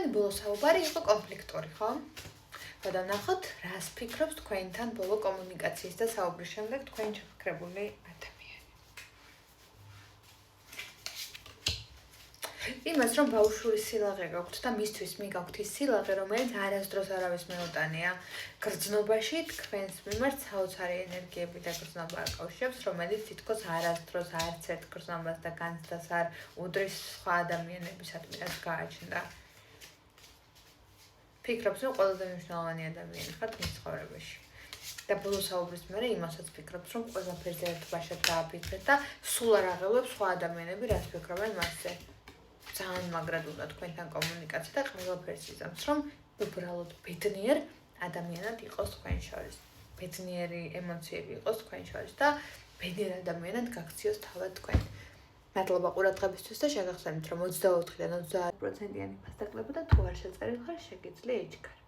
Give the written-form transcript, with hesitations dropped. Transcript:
ჩვენი ბოლო საუბარი იყო კონფლიქტური, ხო? გადავნახოთ, რას ფიქრობს თქვენთან ბოლო კომუნიკაციის და საუბრის შემდეგ თქვენ ჩაფიქრებული ადამიანი. იმას, რომ ბავშვური სილაღე გაქვთ და მისთვის მიგაქვთ ის სილაღე, რომელიც არასდროს არავის მეუტანია. გრძნობაში თქვენს მიმართ საოცარი ენერგიები და გრძნობა აკავშირებს, რომელიც თითქოს არასდროს არც ერთ გრძნობას და განცდას არ უდრის სხვა ადამიანებისადმი, რაც გააჩნდა. ფიქრობს, რომ ყველაზე მნიშვნელოვანი ადამიანი ხართ მის ცხოვრებაში. და ბოლო საუბრის მერე იმასაც ფიქრობს, რომ ყველაფერზე ერთბაშად დააფიქრეთ და სულ არ აღელვებს სხვა ადამიანები რას ფიქრობენ მასზე. ძალიან მაგრად უნდა თქვენთან კომუნიკაცია და ყველაფერს იზამს, რომ უბრალოდ ბედნიერ ადამიანად იყოს თქვენ შორის. ბედნიერი ემოციები იყოს თქვენ შორის და ბედნიერ ადამიანად გაქციოს თავად თქვენ. მადლობა ყურადღებისთვის და შეგახსენებთ, რომ 24-დან 30%-იანი ფასდაკლება და თუ არ შეწერილ ხარ, შეგიძლია იჩქარ.